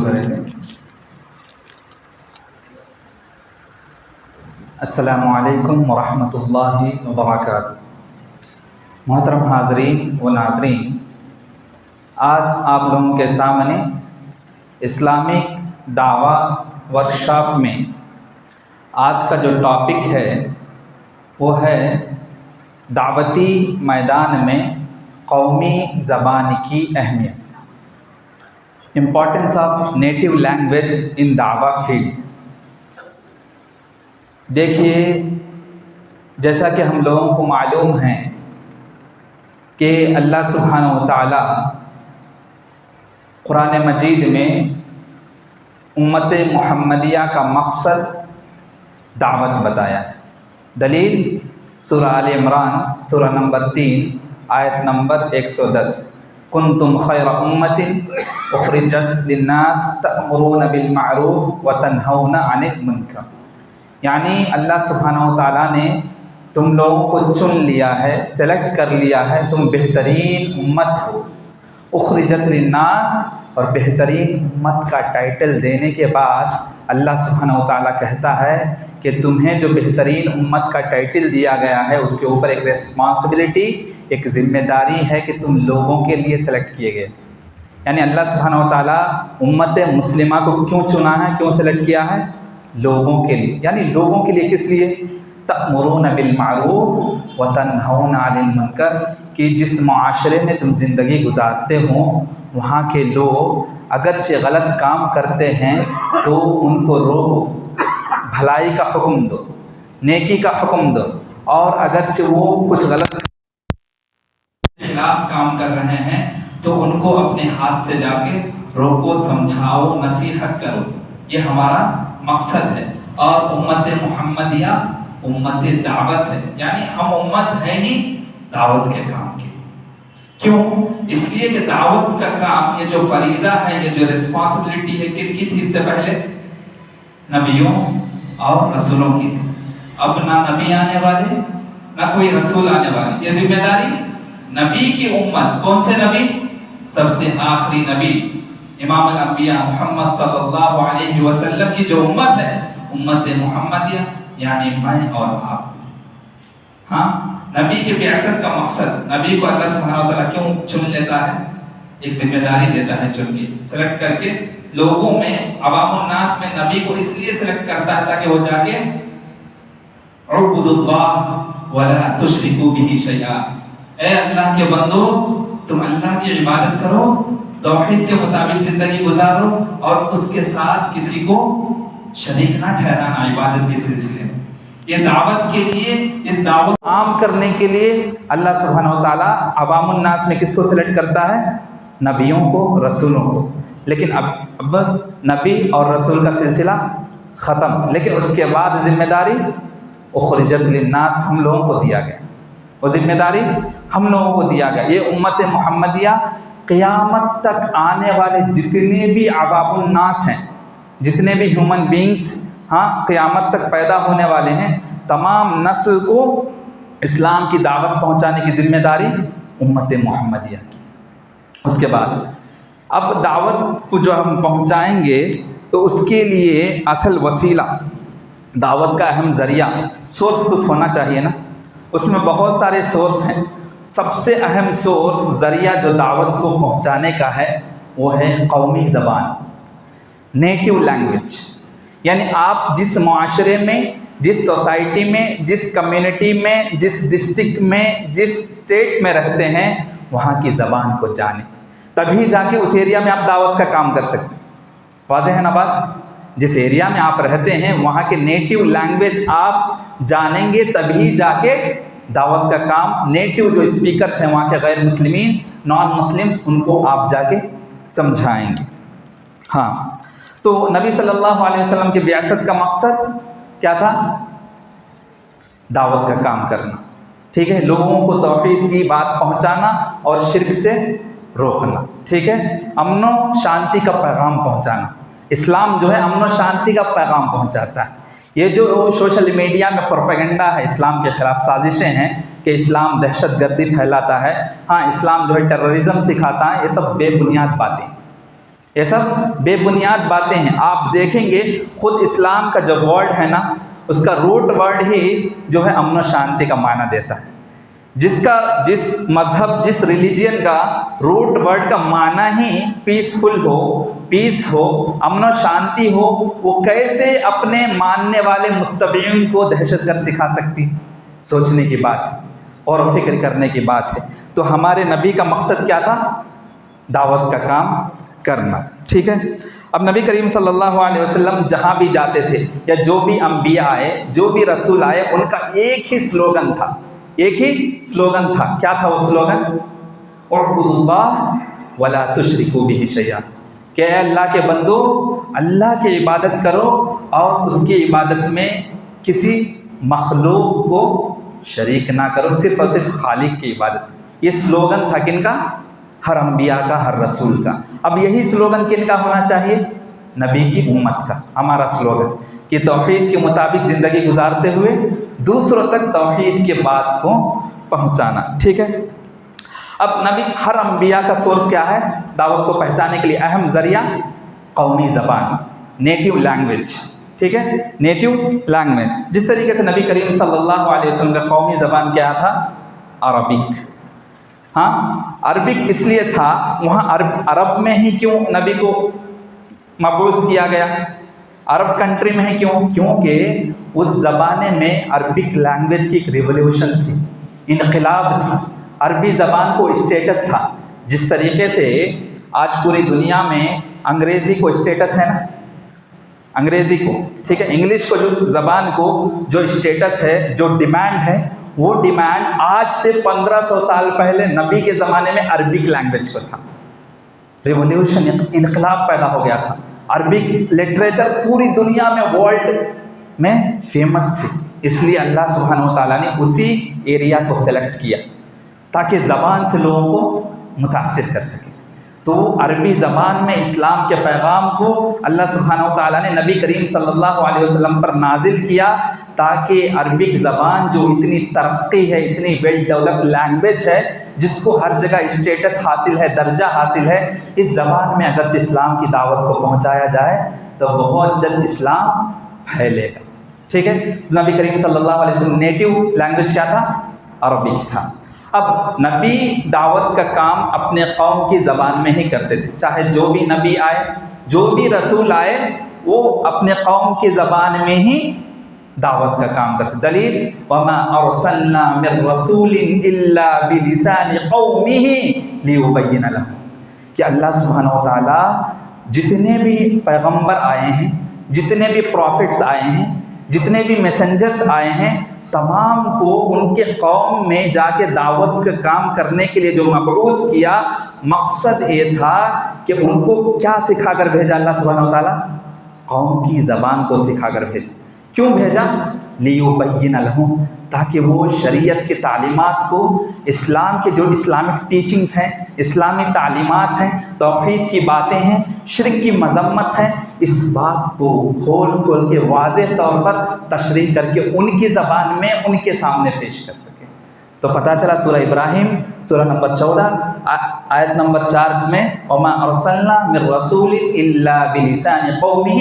شروع کریں گے۔ السلام علیکم ورحمۃ اللہ وبرکاتہ۔ محترم حاضرین و ناظرین، آج آپ لوگوں کے سامنے اسلامک دعویٰ ورکشاپ میں آج کا جو ٹاپک ہے وہ ہے دعوتی میدان میں قومی زبان کی اہمیت، امپورٹنس آف نیٹو لینگویج ان دعویٰ فیلڈ۔ دیکھیے، جیسا کہ ہم لوگوں کو معلوم ہے کہ اللہ سبحانہ و تعالی قرآن مجید میں امت محمدیہ کا مقصد دعوت بتایا ہے۔ دلیل سورہ آل عمران سورہ نمبر 3 آیت نمبر 110، کنتم خیر امت اخرجت للناس تأمرون بالمعروف وتنہون عن المنکر، یعنی اللہ سبحانہ و تعالیٰ نے تم لوگوں کو چن لیا ہے، سلیکٹ کر لیا ہے، تم بہترین امت ہو۔ اخرجت للناس، اور بہترین امت کا ٹائٹل دینے کے بعد اللہ سبحانہ و تعالیٰ کہتا ہے کہ تمہیں جو بہترین امت کا ٹائٹل دیا گیا ہے اس کے اوپر ایک ریسپانسبلٹی، ایک ذمہ داری ہے کہ تم لوگوں کے لیے سلیکٹ کیے گئے۔ یعنی اللہ سبحانہ و تعالیٰ امت مسلمہ کو کیوں چنا ہے، کیوں سلیکٹ کیا ہے؟ لوگوں کے لیے، یعنی لوگوں کے لیے کس لیے؟ تأمرون بالمعروف وتنہون عن المنکر، کہ جس معاشرے میں تم زندگی گزارتے ہو وہاں کے لوگ اگرچہ غلط کام کرتے ہیں تو ان کو روکو، بھلائی کا حکم دو، نیکی کا حکم دو، اور اگرچہ وہ کچھ غلط خلاف کام کر رہے ہیں تو ان کو اپنے ہاتھ سے جا کے روکو، سمجھاؤ، نصیحت کرو۔ یہ ہمارا مقصد ہے۔ اور امت محمدیہ امت دعوت ہے، یعنی ہم امت ہیں ہی دعوت کے کام کی۔ کیوں؟ اس لیے کہ دعوت کا کام، یہ جو فریضہ ہے، یہ جو ریسپانسبلٹی ہے، کن کی تھی اس سے پہلے؟ نبیوں اور رسولوں کی تھی۔ اب نہ نبی آنے والے نہ کوئی رسول آنے والے، یہ ذمہ داری نبی کی امت۔ کون سے نبی؟ سب سے آخری نبی امام الانبیاء محمد صلی اللہ علیہ وسلم کی جو امت ہے، امت محمدیہ، یعنی میں اور آپ۔ ہاں، نبی کے بعثت کا مقصد، نبی کو اللہ سبحانہ و تعالیٰ کیوں چن لیتا ہے؟ ایک ذمہ داری دیتا ہے، چن کے سلیکٹ کر کے لوگوں میں، عوام الناس میں نبی کو اس لیے سلیکٹ کرتا ہے تاکہ وہ جا کے اعبدوا اللہ ولا تشرکوا بہ شیئا، اے اللہ کے بندو تم اللہ کی عبادت کرو، توحید کے مطابق زندگی گزارو، اور اس کے ساتھ کسی کو شریک نہ ٹھہرانا عبادت کے سلسلے میں۔ یہ دعوت کے لیے، اس دعوت عام کرنے کے لیے اللہ سبحانہ و تعالیٰ عوام الناس میں کس کو سلیکٹ کرتا ہے؟ نبیوں کو، رسولوں کو۔ لیکن اب نبی اور رسول کا سلسلہ ختم، لیکن اس کے بعد ذمہ داری اخرجت للناس ہم لوگوں کو دیا گیا، وہ ذمہ داری ہم لوگوں کو دیا گیا۔ یہ امت محمدیہ قیامت تک آنے والے جتنے بھی عوام الناس ہیں، جتنے بھی ہیومن بینگز قیامت تک پیدا ہونے والے ہیں، تمام نسل کو اسلام کی دعوت پہنچانے کی ذمہ داری امت محمدیہ کی۔ اس کے بعد اب دعوت کو جو ہم پہنچائیں گے تو اس کے لیے اصل وسیلہ، دعوت کا اہم ذریعہ، سورس کچھ ہونا چاہیے نا۔ اس میں بہت سارے سورس ہیں، سب سے اہم سورس، ذریعہ جو دعوت کو پہنچانے کا ہے وہ ہے قومی زبان، نیٹو لینگویج۔ یعنی آپ جس معاشرے میں، جس سوسائٹی میں، جس کمیونٹی میں، جس ڈسٹرکٹ میں، جس اسٹیٹ میں رہتے ہیں، وہاں کی زبان کو جانیں، تبھی جا کے اس ایریا میں آپ دعوت کا کام کر سکتے ہیں۔ واضح ہے نا بات؟ جس ایریا میں آپ رہتے ہیں وہاں کے نیٹو لینگویج آپ جانیں گے تبھی جا کے دعوت کا کام، نیٹو جو اسپیکرس ہیں وہاں کے غیر مسلمین، نان مسلمس، ان کو آپ جا کے سمجھائیں گے۔ ہاں، تو نبی صلی اللہ علیہ وسلم کے بعثت کا مقصد کیا تھا؟ دعوت کا کام کرنا، ٹھیک ہے، لوگوں کو توحید کی بات پہنچانا اور شرک سے روکنا، ٹھیک ہے، امن و شانتی کا پیغام پہنچانا۔ اسلام جو ہے امن و شانتی کا پیغام پہنچاتا ہے۔ یہ جو سوشل میڈیا میں پروپیگنڈا ہے، اسلام کے خلاف سازشیں ہیں کہ اسلام دہشت گردی پھیلاتا ہے، ہاں اسلام جو ہے ٹیررزم سکھاتا ہے، یہ سب بے بنیاد باتیں۔ یہ سب بے بنیاد باتیں ہیں. آپ دیکھیں گے خود اسلام کا جو ورڈ ہے نا، اس کا روٹ ورڈ ہی جو ہے امن و شانتی کا معنی دیتا ہے. جس مذہب، جس ریلیجین کا روٹ ورڈ کا معنی ہی پیسفل ہو، پیس ہو، امن و شانتی ہو، وہ کیسے اپنے ماننے والے متبعین کو دہشت گرد سکھا سکتی؟ سوچنے کی بات ہے، غور و فکر کرنے کی بات ہے. تو ہمارے نبی کا مقصد کیا تھا؟ دعوت کا کام کرنا. ٹھیک ہے. اب نبی کریم صلی اللہ علیہ وسلم جہاں بھی جاتے تھے، یا جو بھی انبیاء آئے، جو بھی رسول آئے، ان کا ایک ہی سلوگن تھا. ایک ہی سلوگن تھا. کیا تھا وہ سلوگن؟ اعبدوا اللہ ولا تشرکوا بہ شیئا، کہ اے اللہ کے بندو، اللہ کی عبادت کرو اور اس کی عبادت میں کسی مخلوق کو شریک نہ کرو، صرف اور صرف خالق کی عبادت. یہ سلوگن تھا کن کا؟ ہر انبیاء کا، ہر رسول کا. اب یہی سلوگن کن کا ہونا چاہیے؟ نبی کی امت کا. ہمارا سلوگن کہ توحید کے مطابق زندگی گزارتے ہوئے دوسروں تک توحید کے بات کو پہنچانا. ٹھیک ہے. اب نبی، ہر انبیاء کا سورس کیا ہے دعوت کو پہنچانے کے لیے؟ اہم ذریعہ قومی زبان، نیٹیو لینگویج. ٹھیک ہے. Native language. جس طریقے سے نبی کریم صلی اللہ علیہ وسلم کا قومی زبان کیا تھا؟ عربک. ہاں، عربک اس لیے تھا، وہاں عرب میں ہی کیوں نبی کو مبعوث کیا گیا؟ عرب کنٹری میں ہے. کیوں؟ کیونکہ اس زمانے میں عربک لینگویج کی ایک ریولیوشن تھی، انقلاب تھی. عربی زبان کو اسٹیٹس تھا. جس طریقے سے آج پوری دنیا میں انگریزی کو اسٹیٹس ہے نا، انگریزی کو، ٹھیک ہے، انگلش کو، جو زبان کو جو اسٹیٹس ہے، جو ڈیمانڈ ہے، وہ ڈیمانڈ آج سے 1500 سال پہلے نبی کے زمانے میں عربک لینگویج کو تھا. ریولیوشن، انقلاب پیدا ہو گیا تھا. عربک لٹریچر پوری دنیا میں، ورلڈ میں فیمس تھی. اس لیے اللہ سبحانہ و تعالیٰ نے اسی ایریا کو سلیکٹ کیا تاکہ زبان سے لوگوں کو متاثر کر سکے. تو عربی زبان میں اسلام کے پیغام کو اللہ سبحانہ و تعالیٰ نے نبی کریم صلی اللہ علیہ وسلم پر نازل کیا تاکہ عربک زبان جو اتنی ترقی ہے، اتنی ویل ڈیولپ لینگویج ہے، جس کو ہر جگہ اسٹیٹس حاصل ہے، درجہ حاصل ہے، اس زبان میں اگرچہ اسلام کی دعوت کو پہنچایا جائے تو بہت جلد اسلام پھیلے گا. ٹھیک ہے. نبی کریم صلی اللہ علیہ وسلم نیٹیو لینگویج کیا تھا؟ عربک تھا. اب نبی دعوت کا کام اپنے قوم کی زبان میں ہی کرتے تھے. چاہے جو بھی نبی آئے، جو بھی رسول آئے، وہ اپنے قوم کی زبان میں ہی دعوت کا کام کرتے. دلیل وَمَا أَرْسَلْنَا مِن رَّسُولٍ إِلَّا بِلِسَانِ قَوْمِهِ لِيُبَيِّنَ لَهُمْ، کہ اللہ سبحانہ و تعالیٰ جتنے بھی پیغمبر آئے ہیں، جتنے بھی پروفٹس آئے ہیں، جتنے بھی میسنجرز آئے ہیں، تمام کو ان کے قوم میں جا کے دعوت کا کام کرنے کے لیے جو مبعوث کیا، مقصد یہ تھا کہ ان کو کیا سکھا کر بھیجا اللہ سبحانہ و تعالیٰ؟ قوم کی زبان کو سکھا کر بھیجا. کیوں بھیجا؟ لیُبَیِّنَ لَہُم، تاکہ وہ شریعت کی تعلیمات کو، اسلام کے جو اسلامک ٹیچنگز ہیں، اسلامی تعلیمات ہیں، توحید کی باتیں ہیں، شرک کی مذمت ہے، اس بات کو کھول کھول کے واضح طور پر تشریح کر کے ان کی زبان میں ان کے سامنے پیش کر سکے. تو پتہ چلا سورہ ابراہیم سورہ نمبر 14 آیت نمبر 4 میں وَمَا أَرْسَلْنَا مِن رَّسُولٍ إِلَّا بِلِسَانِ قَوْمِهِ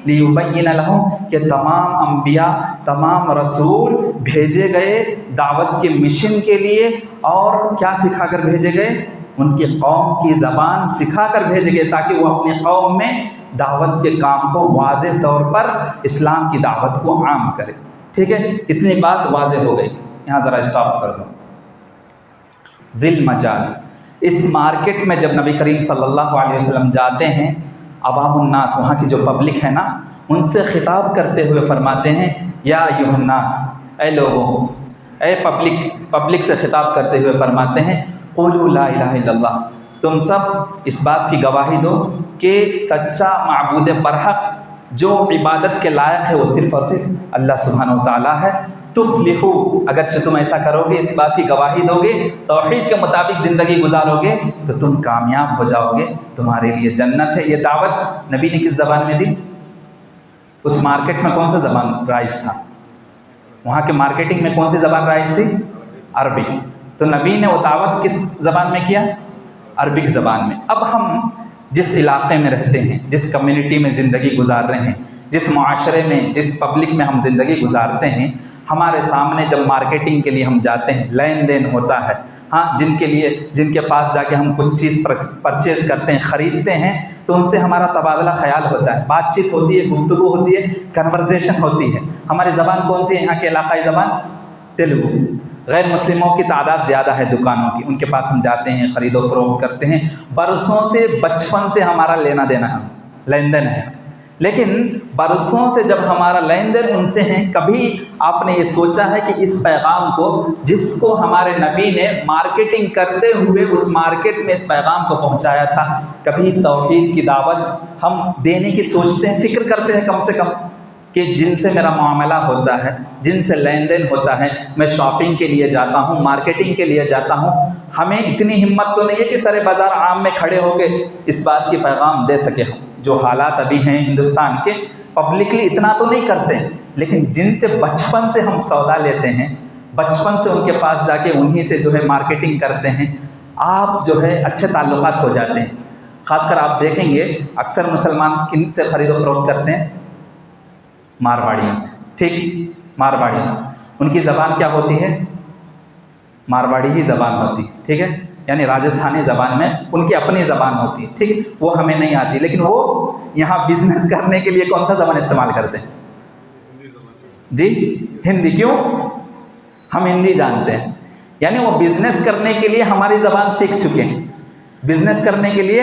لِيُبَيِّنَ لَهُمْ، کہ تمام انبیاء، تمام رسول بھیجے گئے دعوت کے مشن کے لیے، اور کیا سکھا کر بھیجے گئے؟ ان کی قوم کی زبان سکھا کر بھیجے گئے تاکہ وہ اپنی قوم میں دعوت کے کام کو واضح طور پر، اسلام کی دعوت کو عام کرے. ٹھیک ہے. اتنی بات واضح ہو گئی. یہاں ذرا اسٹاپ کر دو. ذل مجاز، اس مارکیٹ میں جب نبی کریم صلی اللہ علیہ وسلم جاتے ہیں، عوام الناس، وہاں کی جو پبلک ہے نا، ان سے خطاب کرتے ہوئے فرماتے ہیں یا ایھا الناس، اے لوگوں، اے پبلک سے خطاب کرتے ہوئے فرماتے ہیں قولوا لا الہ الا اللہ، تم سب اس بات کی گواہی دو کہ سچا معبود برحق جو عبادت کے لائق ہے وہ صرف اور صرف اللہ سبحانہ و تعالیٰ ہے. تفلحوا، اگرچہ تم ایسا کرو گے، اس بات کی گواہی دو گے، توحید کے مطابق زندگی گزارو گے، تو تم کامیاب ہو جاؤ گے، تمہارے لیے جنت ہے. یہ دعوت نبی نے کس زبان میں دی؟ اس مارکیٹ میں کون سا زبان رائج تھا؟ وہاں کے مارکیٹنگ میں کون سی زبان رائج تھی؟ عربک. تو نبی نے وہ دعوت کس زبان میں کیا؟ عربک زبان میں. اب ہم جس علاقے میں رہتے ہیں، جس کمیونٹی میں زندگی گزار رہے ہیں، جس معاشرے میں، جس پبلک میں ہم زندگی گزارتے ہیں، ہمارے سامنے جب مارکیٹنگ کے لیے ہم جاتے ہیں، لین دین ہوتا ہے، ہاں، جن کے پاس جا کے ہم کچھ چیز پرچیز کرتے ہیں، خریدتے ہیں، تو ان سے ہمارا تبادلہ خیال ہوتا ہے، بات چیت ہوتی ہے، گفتگو ہوتی ہے، کنورزیشن ہوتی ہے۔ ہماری زبان کون سی ہے؟ یہاں کی علاقائی زبان تیلگو۔ غیر مسلموں کی تعداد زیادہ ہے دکانوں کی، ان کے پاس ہم جاتے ہیں، خرید و فروخت کرتے ہیں، برسوں سے، بچپن سے ہمارا لینا دینا ہے، لین دین ہے، لیکن برسوں سے جب ہمارا لین دین ان سے ہے، کبھی آپ نے یہ سوچا ہے کہ اس پیغام کو، جس کو ہمارے نبی نے مارکیٹنگ کرتے ہوئے اس مارکیٹ میں اس پیغام کو پہنچایا تھا، کبھی توحید کی دعوت ہم دینے کی سوچتے ہیں، فکر کرتے ہیں کم سے کم کہ جن سے میرا معاملہ ہوتا ہے، جن سے لین دین ہوتا ہے، میں شاپنگ کے لیے جاتا ہوں، مارکیٹنگ کے لیے جاتا ہوں، ہمیں اتنی ہمت تو نہیں ہے کہ سر بازار عام میں کھڑے ہو کے اس بات کی پیغام دے سکے ہم۔ جو حالات ابھی ہیں ہندوستان کے، پبلکلی اتنا تو نہیں کرتے، لیکن جن سے بچپن سے ہم سودا لیتے ہیں، بچپن سے ان کے پاس جا کے انہی سے جو ہے مارکیٹنگ کرتے ہیں، آپ جو ہے اچھے تعلقات ہو جاتے ہیں۔ خاص کر آپ دیکھیں گے اکثر مسلمان کن سے خرید و فروخت کرتے ہیں؟ مارواڑیوں سے، ٹھیک، مارواڑیوں سے۔ ان کی زبان کیا ہوتی ہے؟ مارواڑی ہی زبان ہوتی ہے، ٹھیک ہے، یعنی راجستھانی زبان میں ان کی اپنی زبان ہوتی ہے، ٹھیک، وہ ہمیں نہیں آتی، لیکن وہ یہاں بزنس کرنے کے لیے کون سا زبان استعمال کرتے ہیں؟ جی، ہندی۔ کیوں؟ ہم ہندی جانتے ہیں، یعنی وہ بزنس کرنے کے لیے ہماری زبان سیکھ چکے ہیں، بزنس کرنے کے لیے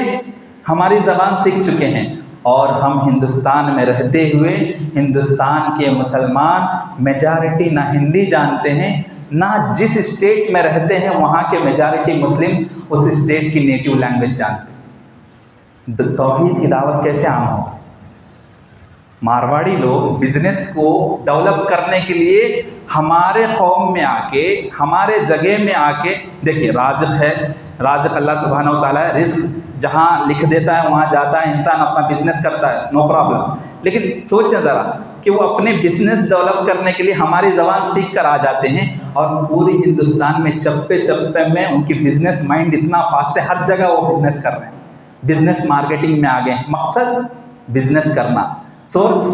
ہماری زبان سیکھ چکے ہیں، اور ہم ہندوستان میں رہتے ہوئے ہندوستان کے مسلمان میجارٹی نہ ہندی جانتے ہیں، نہ جس اسٹیٹ میں رہتے ہیں وہاں کے میجارٹی مسلم اس اسٹیٹ کی نیٹیو لینگویج جانتے ہیں۔ توحید کی دعوت کیسے عام ہوگا؟ مارواڑی لوگ بزنس کو ڈیولپ کرنے کے لیے ہمارے قوم میں آ کے، ہمارے جگہ میں آ کے، دیکھیے رازق ہے، رازق اللہ سبحانہ و تعالیٰ ہے، رزق جہاں لکھ دیتا ہے وہاں جاتا ہے، انسان اپنا بزنس کرتا ہے، نو پرابلم، لیکن سوچیں ذرا کہ وہ اپنے بزنس ڈیولپ کرنے کے لیے ہماری زبان سیکھ کر آ جاتے ہیں، اور پوری ہندوستان میں چپے چپے میں ان کی بزنس مائنڈ اتنا فاسٹ ہے، ہر جگہ وہ بزنس کر رہے ہیں، بزنس مارکیٹنگ میں آگے ہیں، مقصد بزنس کرنا، سورس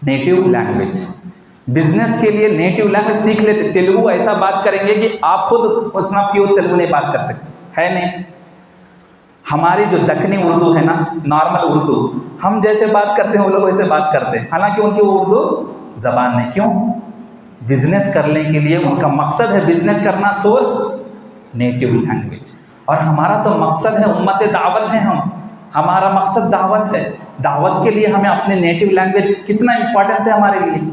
نیٹیو لینگویج، بزنس کے لیے نیٹیو لینگویج سیکھ لیتے۔ تیلگو ایسا بات کریں گے کہ آپ خود اتنا پیور تیلگو نہیں بات کر سکتے، ہے نہیں۔ ہماری جو دکنی اردو ہے نا، نارمل اردو، ہم جیسے بات کرتے ہیں وہ لوگ ویسے بات کرتے ہیں، حالانکہ ان کی اردو زبان نہیں۔ کیوں؟ بزنس کرنے کے لیے ان کا مقصد ہے بزنس کرنا، سورس نیٹیو لینگویج، اور ہمارا تو مقصد ہے امت دعوت ہے، ہمارا مقصد دعوت ہے، دعوت کے لیے ہمیں اپنے نیٹیو لینگویج کتنا امپورٹنس ہے ہمارے لیے۔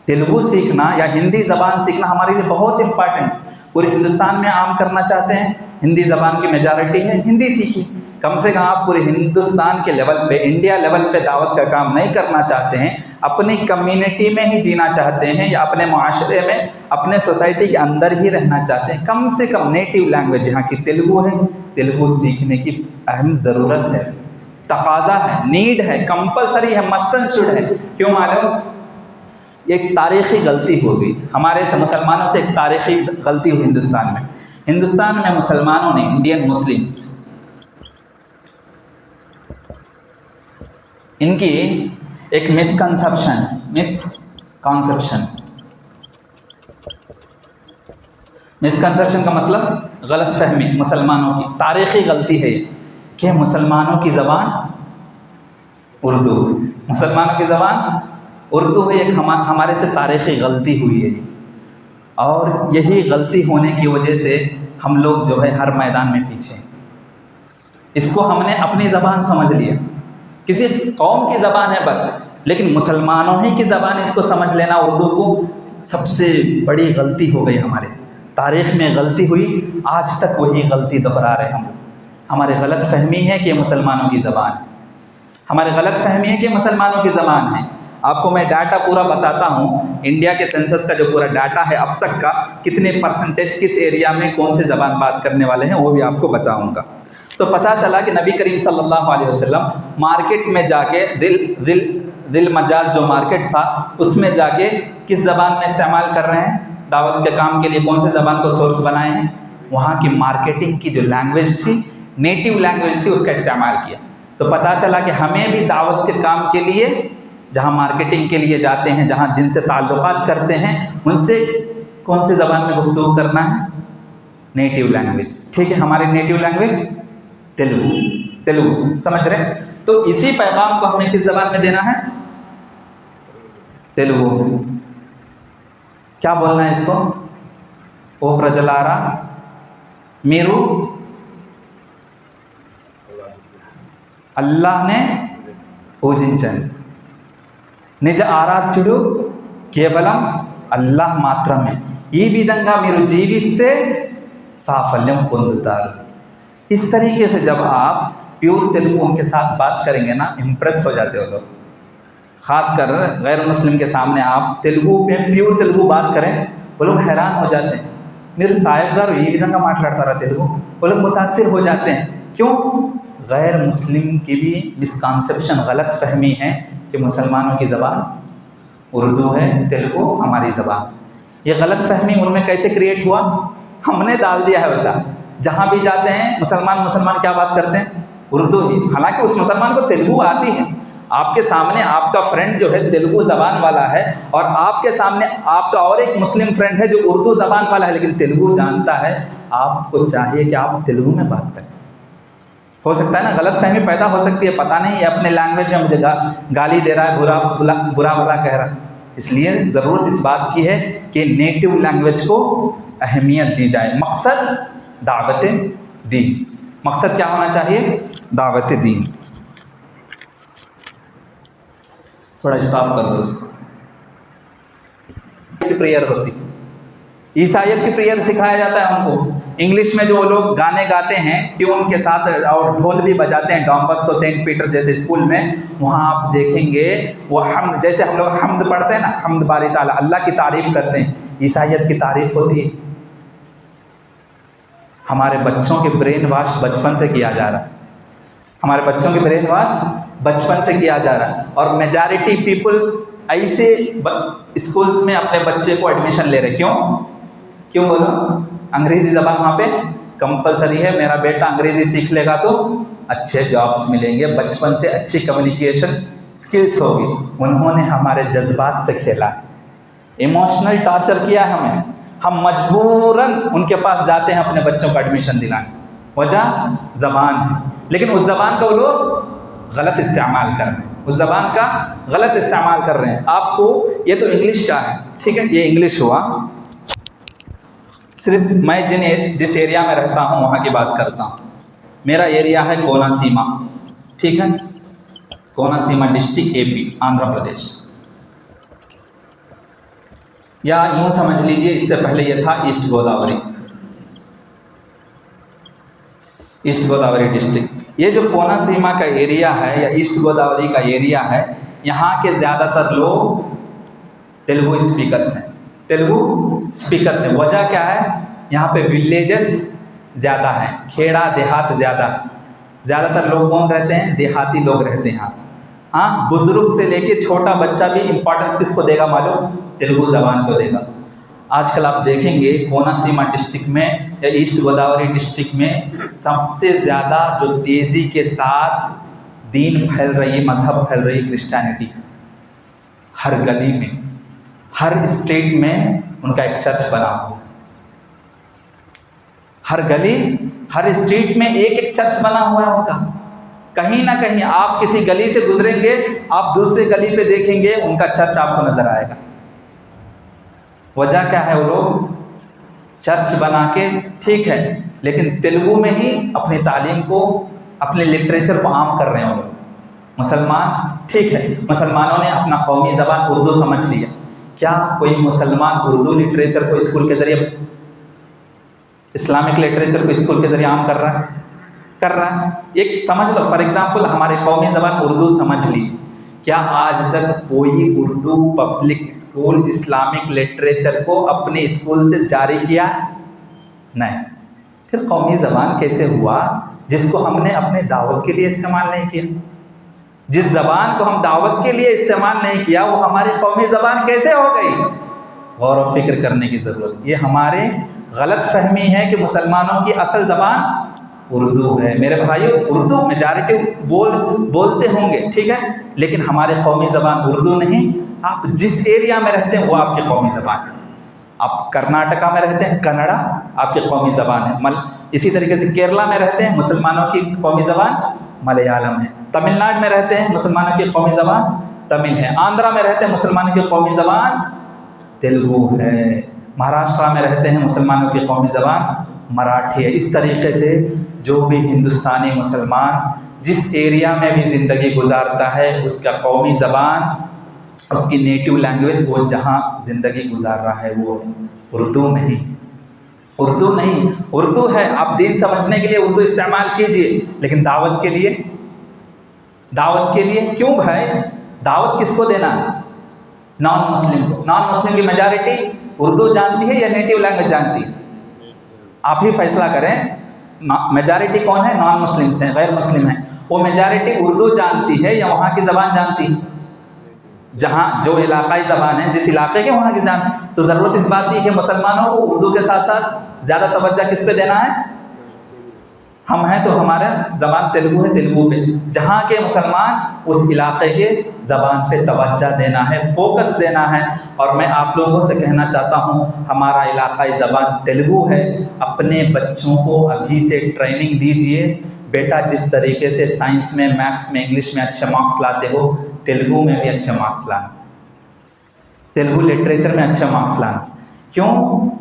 تیلگو سیکھنا یا ہندی زبان سیکھنا ہمارے لیے بہت امپورٹنٹ۔ پورے ہندوستان میں عام کرنا چاہتے ہیں، ہندی زبان کی میجارٹی ہے، ہندی سیکھی، کم سے کم آپ پورے ہندوستان کے لیول پہ، انڈیا لیول پہ دعوت کا کام نہیں کرنا چاہتے ہیں، اپنی کمیونٹی میں ہی جینا چاہتے ہیں، یا اپنے معاشرے میں، اپنے سوسائٹی کے اندر ہی رہنا چاہتے ہیں، کم سے کم نیٹیو لینگویج یہاں کی تیلگو ہے، تیلگو سیکھنے کی اہم ضرورت ہے، تقاضا ہے، نیڈ ہے، کمپلسری ہے، مسٹ اینڈ شوڈ ہے۔ کیوں معلوم؟ یہ ایک تاریخی غلطی ہو گئی ہمارے مسلمانوں سے، ایک تاریخی غلطی ہوئی ہندوستان میں مسلمانوں نے، انڈین مسلمس، ان کی ایک مسکنسپشن کا مطلب غلط فہمی، مسلمانوں کی تاریخی غلطی ہے کہ مسلمانوں کی زبان اردو، مسلمانوں کی زبان اردو ہے، ایک ہمارے سے تاریخی غلطی ہوئی ہے، اور یہی غلطی ہونے کی وجہ سے ہم لوگ جو ہے ہر میدان میں پیچھے ہیں۔ اس کو ہم نے اپنی زبان سمجھ لیا، کسی قوم کی زبان ہے بس، لیکن مسلمانوں ہی کی زبان اس کو سمجھ لینا، اردو کو، سب سے بڑی غلطی ہو گئی، ہمارے تاریخ میں غلطی ہوئی، آج تک وہی غلطی دہرا رہے ہم۔ ہماری غلط فہمی ہے کہ مسلمانوں کی زبان ہے، ہماری غلط فہمی ہے کہ مسلمانوں کی زبان ہے۔ آپ کو میں ڈاٹا پورا بتاتا ہوں، انڈیا کے سینسس کا جو پورا ڈاٹا ہے اب تک کا، کتنے پرسنٹیج کس ایریا میں کون سی زبان بات کرنے والے ہیں، وہ بھی آپ کو بتاؤں گا۔ تو پتہ چلا کہ نبی کریم صلی اللہ علیہ وسلم مارکیٹ میں جا کے، دل مجاز جو مارکیٹ تھا اس میں جا کے کس زبان میں استعمال کر رہے ہیں، دعوت کے کام کے لیے کون سی زبان کو سورس بنائے ہیں، وہاں کی مارکیٹنگ کی جو لینگویج تھی، نیٹو لینگویج تھی اس کا استعمال کیا. تو پتہ چلا کہ ہمیں بھی دعوت کے کام کے لیے جہاں مارکیٹنگ کے لیے جاتے ہیں، جہاں جن سے تعلقات کرتے ہیں، ان سے کون سی زبان میں گفتگو کرنا ہے؟ Native language. ٹھیک ہے، ہماری نیٹو لینگویج تیلگو، سمجھ رہے ہیں؟ تو اسی پیغام کو ہمیں کس زبان میں دینا ہے؟ تیلگو میں. کیا بولنا ہے اس کو؟ او پرجلارا میرو اللہ نے పూజించండి, నిజ ఆరాధ్యుడు కేవలం అల్లాహ్ మాత్రమే, ఈ విధంగా మీరు జీవిస్తే సాఫల్యం పొందుతారు. اس طریقے سے جب آپ پیور تیلگو ان کے ساتھ بات کریں گے نا، امپریس ہو جاتے ہو لوگ. خاص کر غیر مسلم کے سامنے آپ تیلگو میں پیور تیلگو بات کریں، وہ لوگ حیران ہو جاتے ہیں. میرے صاحب گار یہ విధంగా మాట్లాడతారా తెలుగు, وہ لوگ متاثر ہو جاتے ہیں. کیوں؟ غیر مسلم کی بھی مسکانسیپشن، غلط فہمی ہے کہ مسلمانوں کی زبان اردو ہے، تیلگو ہماری زبان. یہ غلط فہمی ان میں کیسے کریٹ ہوا؟ ہم نے ڈال دیا ہے ویسا. جہاں بھی جاتے ہیں مسلمان کیا بات کرتے ہیں؟ اردو ہی. حالانکہ اس مسلمان کو تیلگو آتی ہے. آپ کے سامنے آپ کا فرینڈ جو ہے تیلگو زبان والا ہے، اور آپ کے سامنے آپ کا اور ایک مسلم فرینڈ ہے جو اردو زبان والا ہے لیکن تیلگو جانتا ہے. آپ کو چاہیے کہ آپ تیلگو میں بات کریں. ہو سکتا ہے نا غلط فہمی پیدا ہو سکتی ہے، پتہ نہیں یہ اپنے لینگویج میں مجھے گالی دے رہا ہے، برا بھلا کہہ رہا ہے. اس لیے ضرورت اس بات کی ہے کہ نیٹو لینگویج کو اہمیت دی جائے. مقصد دعوت دین. مقصد کیا ہونا چاہیے؟ دعوت دین. تھوڑا اسٹاپ کر دو اس کو. پریئر ہوتی، عیسائیت کی پریئر سکھایا جاتا ہے ہم کو. انگلش میں جو لوگ گانے گاتے ہیں ٹیون کے ساتھ اور ڈھول بھی بجاتے ہیں، ڈان باسکو سینٹ پیٹر جیسے اسکول میں، وہاں آپ دیکھیں گے وہ حمد، جیسے ہم لوگ حمد پڑھتے ہیں نا، حمد باری تعالیٰ، اللہ کی تعریف کرتے ہیں، عیسائیت کی تعریف ہوتی ہے. ہمارے بچوں کے برین واش بچپن سے کیا جا رہا ہے. ہمارے بچوں کے برین واش بچپن سے کیا جا رہا ہے. اور میجارٹی پیپل ایسے اسکولس میں اپنے بچے کو ایڈمیشن لے رہے. کیوں بولو؟ انگریزی زبان وہاں پہ کمپلسری ہے. میرا بیٹا انگریزی سیکھ لے گا تو اچھے جابس ملیں گے، بچپن سے اچھی کمیونیکیشن اسکلس ہوگی. انہوں نے ہمارے جذبات سے کھیلا، ایموشنل ٹارچر کیا ہمیں. ہم مجبوراً ان کے پاس جاتے ہیں اپنے بچوں کو ایڈمیشن دلانے. وجہ زبان ہے، لیکن اس زبان کا وہ لوگ غلط استعمال کر رہے ہیں. اس زبان کا غلط استعمال کر رہے ہیں. آپ کو یہ تو انگلش کا ہے، ٹھیک ہے، یہ انگلش ہوا. صرف میں جس ایریا میں رہتا ہوں وہاں کی بات کرتا ہوں. میرا ایریا ہے کونا سیما، ٹھیک ہے، کونا سیما ڈسٹرکٹ AP آندھرا پردیش. یا یوں سمجھ لیجئے اس سے پہلے یہ تھا east Godavari, east Godavari district. یہ جو کونا سیما کا ایریا ہے یا ایسٹ گوداوری کا ایریا ہے، یہاں کے زیادہ تر لوگ تیلگو اسپیکرس ہیں. تیلگو اسپیکرس ہیں. وجہ کیا ہے؟ یہاں پہ ولیجز زیادہ ہیں، کھیڑا دیہات زیادہ ہے. زیادہ تر لوگ کون رہتے ہیں؟ دیہاتی لوگ رہتے ہیں. ہاں، بزرگ سے لے کے چھوٹا بچہ بھی امپورٹنس کس کو دے گا معلوم؟ تیلگو زبان کو دے گا. آج کل آپ دیکھیں گے کونا سیما ڈسٹرکٹ میں یا ایسٹ گوداوری ڈسٹرکٹ میں سب سے زیادہ جو تیزی کے ساتھ دین پھیل رہی ہے، مذہب پھیل رہی ہے، کرسچینٹی. ہر گلی میں، ہر اسٹیٹ میں ان کا ایک چرچ بنا ہوا. ہر گلی، ہر اسٹریٹ میں ایک چرچ بنا ہوا ہے ان کا. کہیں نہ کہیں آپ کسی گلی سے گزریں گے، آپ دوسرے گلی پہ دیکھیں گے ان کا چرچ آپ کو نظر آئے گا. وجہ کیا ہے؟ وہ لوگ چرچ بنا کے، ٹھیک ہے، لیکن تیلگو میں ہی اپنی تعلیم کو، اپنے لٹریچر کو عام کر رہے ہیں وہ لوگ. مسلمان، ٹھیک ہے، مسلمانوں نے اپنا قومی زبان اردو سمجھ لیا. کیا کوئی مسلمان اردو لٹریچر کو اسکول کے ذریعے، اسلامک لٹریچر کو اسکول کے ذریعے عام کر رہا ہے؟ ایک سمجھ لو، فار ایگزامپل ہمارے قومی زبان اردو سمجھ لی. کیا آج تک کوئی Urdu public school Islamic literature کو اپنے اسکول سے جاری کیا؟ نہیں. پھر قومی زبان کیسے ہوا جس کو ہم نے اپنے دعوت کے لیے استعمال نہیں کیا؟ جس زبان کو ہم دعوت کے لیے استعمال نہیں کیا وہ ہماری قومی زبان کیسے ہو گئی؟ غور و فکر کرنے کی ضرورت. یہ ہمارے غلط فہمی ہے کہ مسلمانوں کی اصل زبان اردو ہے. میرے بھائیو اردو میجارٹی بولتے ہوں گے, ٹھیک ہے, لیکن ہماری قومی زبان اردو نہیں. آپ جس ایریا میں رہتے ہیں وہ آپ کی قومی زبان ہے. آپ کرناٹکا میں رہتے ہیں, کنڑا آپ کی قومی زبان ہے. اسی طریقے سے کیرلا میں رہتے ہیں, مسلمانوں کی قومی زبان ملیالم ہے. تمل ناڈو میں رہتے ہیں, مسلمانوں کی قومی زبان تمل ہے. آندھرا میں رہتے ہیں, مسلمانوں کی قومی زبان تیلگو ہے. مہاراشٹرا میں رہتے ہیں, مسلمانوں کی قومی زبان مراٹھی ہے. اس طریقے سے جو بھی ہندوستانی مسلمان جس ایریا میں بھی زندگی گزارتا ہے اس کا قومی زبان, اس کی نیٹو لینگویج, وہ جہاں زندگی گزار رہا ہے وہ اردو نہیں. اردو نہیں, اردو ہے. آپ دین سمجھنے کے لیے اردو استعمال کیجئے, لیکن دعوت کے لیے کیوں بھائی؟ دعوت کس کو دینا؟ نان مسلم کو. نان مسلم کی میجارٹی اردو جانتی ہے یا نیٹو لینگویج جانتی ہے؟ آپ ہی فیصلہ کریں. میجارٹی کون ہے؟ نان مسلمس ہیں, غیر مسلم ہیں. وہ میجارٹی اردو جانتی ہے یا وہاں کی زبان جانتی ہے؟ جہاں جو علاقائی زبان ہے, جس علاقے کے وہاں کی زبان. تو ضرورت اس بات کی کہ مسلمانوں کو اردو کے ساتھ ساتھ زیادہ توجہ کس پہ دینا ہے؟ ہم ہیں تو ہمارا زبان تیلگو ہے, تیلگو پہ. جہاں کے مسلمان اس علاقے کے زبان پہ توجہ دینا ہے, فوکس دینا ہے. اور میں آپ لوگوں سے کہنا چاہتا ہوں, ہمارا علاقائی زبان تیلگو ہے. اپنے بچوں کو ابھی سے ٹریننگ دیجئے. بیٹا جس طریقے سے سائنس میں, میتھس میں, انگلش میں اچھے مارکس لاتے ہو, تیلگو میں بھی اچھے مارکس لانا. تیلگو لٹریچر میں اچھے مارکس لانا. کیوں؟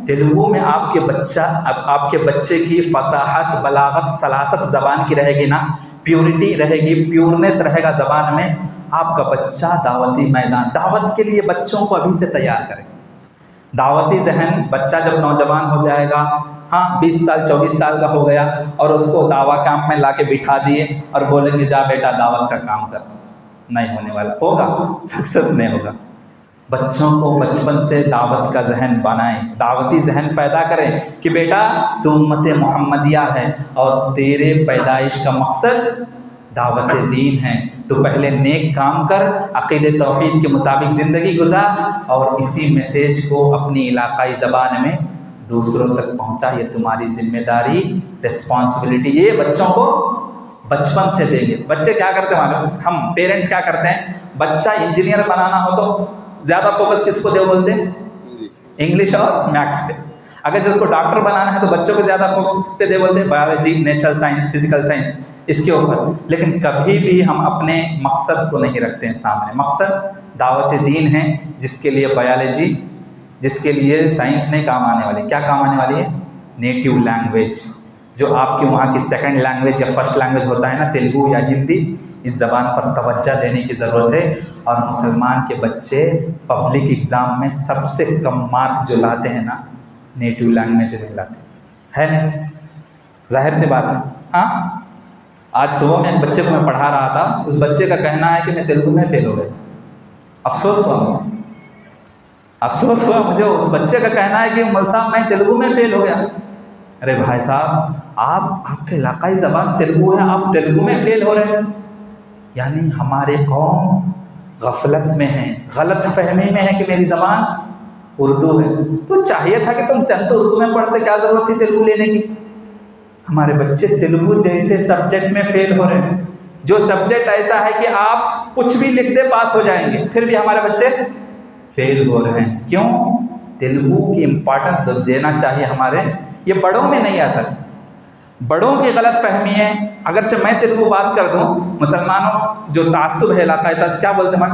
تیلگو میں آپ کے بچے کی فصاحت, بلاغت, سلاست زبان کی رہے گی نا, پیورٹی رہے گی, پیورنس رہے گا زبان میں. آپ کا بچہ دعوتی میدان, دعوت کے لیے بچوں کو ابھی سے تیار کریں. دعوتی ذہن بچہ جب نوجوان ہو جائے گا, ہاں 20 سال 24 سال کا ہو گیا, اور اس کو دعویٰ کام میں لا کے بٹھا دیے اور بولیں گے جا بیٹا دعوت کا کام کر, نہیں ہونے والا. ہوگا, سکسیس نہیں ہوگا. بچوں کو بچپن سے دعوت کا ذہن بنائیں, دعوتی ذہن پیدا کریں کہ بیٹا تو امت محمدیہ ہے اور تیرے پیدائش کا مقصد دعوت دین ہے. تو پہلے نیک کام کر, عقید توحید کے مطابق زندگی گزار, اور اسی میسیج کو اپنی علاقائی زبان میں دوسروں تک پہنچا. یہ تمہاری ذمہ داری, ریسپانسبلٹی. یہ بچوں کو بچپن سے دیں گے. بچے کیا کرتے ہیں معلوم؟ ہم پیرنٹس کیا کرتے ہیں, بچہ انجینئر بنانا ہو تو زیادہ فوکس کس کو دے بولتے ہیں؟ انگلش اور میتھس پہ. اگر جس کو ڈاکٹر بنانا ہے تو بچوں کو زیادہ فوکس کس پہ دے بولتے ہیں؟ Biology, natural science, physical science, اس کے اوپر. لیکن کبھی بھی ہم اپنے مقصد کو نہیں رکھتے ہیں سامنے. مقصد دعوت دین ہے, جس کے لیے بایولوجی, جس کے لیے سائنس نہیں کام آنے والی. کیا کام آنے والی ہے؟ نیٹو لینگویج, جو آپ کے وہاں کی سیکنڈ لینگویج یا فرسٹ لینگویج ہوتا ہے نا, تیلگو یا ہندی. اس زبان پر توجہ دینے کی ضرورت ہے. اور مسلمان کے بچے پبلک ایگزام میں سب سے کم مارک جو لاتے ہیں نا, نیٹو لینگویج میں لاتے ہیں, ہے نہیں؟ ظاہر سی بات ہے. ہاں, آج صبح میں ایک بچے کو میں پڑھا رہا تھا, اس بچے کا کہنا ہے کہ میں تیلگو میں فیل ہو گیا. افسوس ہوا مجھے. اس بچے کا کہنا ہے کہ مول صاحب میں تیلگو میں فیل ہو گیا. ارے بھائی صاحب, آپ کے علاقائی زبان تیلگو ہے, آپ تیلگو میں فیل ہو رہے ہیں. یعنی ہمارے قوم غفلت میں ہے, غلط فہمی میں ہے کہ میری زبان اردو ہے. تو چاہیے تھا کہ تم اردو میں پڑھتے, کیا ضرورت تھی تیلگو لینے کی؟ ہمارے بچے تیلگو جیسے سبجیکٹ میں فیل ہو رہے ہیں, جو سبجیکٹ ایسا ہے کہ آپ کچھ بھی لکھ دے پاس ہو جائیں گے, پھر بھی ہمارے بچے فیل ہو رہے ہیں. کیوں؟ تیلگو کی امپارٹنس دینا چاہیے ہمارے. یہ بڑوں میں نہیں آ سکتا, بڑوں کی غلط فہمی ہے. اگرچہ میں تیلگو بات کر دوں, مسلمانوں جو تعصب ہے علاقائی تعصب, کیا بولتے ہیں,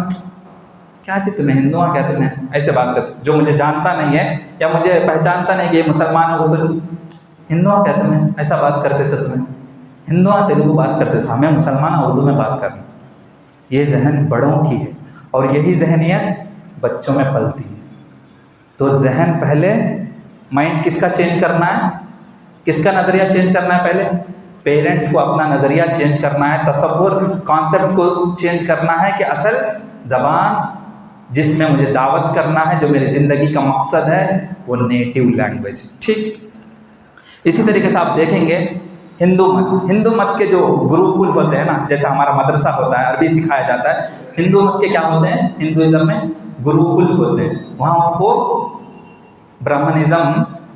کیا جی تمہیں ہندو کیا تمہیں ایسے بات کرتے, جو مجھے جانتا نہیں ہے یا مجھے پہچانتا نہیں کہ یہ مسلمان ہے, وہ ہندو کیا تمہیں ایسا بات کرتے سے, تمہیں ہندو تیلگو بات کرتے سے, ہمیں مسلمان اردو میں بات کرنا. یہ ذہن بڑوں کی ہے, اور یہی ذہنیت بچوں میں پلتی ہے. تو ذہن پہلے, مائنڈ کس کا چینج کرنا ہے, کس کا نظریہ چینج کرنا ہے؟ پہلے پیرنٹس کو اپنا نظریہ چینج کرنا ہے, تصور, کانسیپٹ کو چینج کرنا ہے کہ اصل زبان جس میں مجھے دعوت کرنا ہے, جو میری زندگی کا مقصد ہے, وہ نیٹو لینگویج. ٹھیک, اسی طریقے سے آپ دیکھیں گے ہندو مت کے جو گروکل ہوتے ہیں نا, جیسا ہمارا مدرسہ ہوتا ہے, عربی سکھایا جاتا ہے. ہندو مت کے کیا ہوتے ہیں, ہندوازم میں گروکل ہوتے ہیں. وہاں ان کو برہمنزم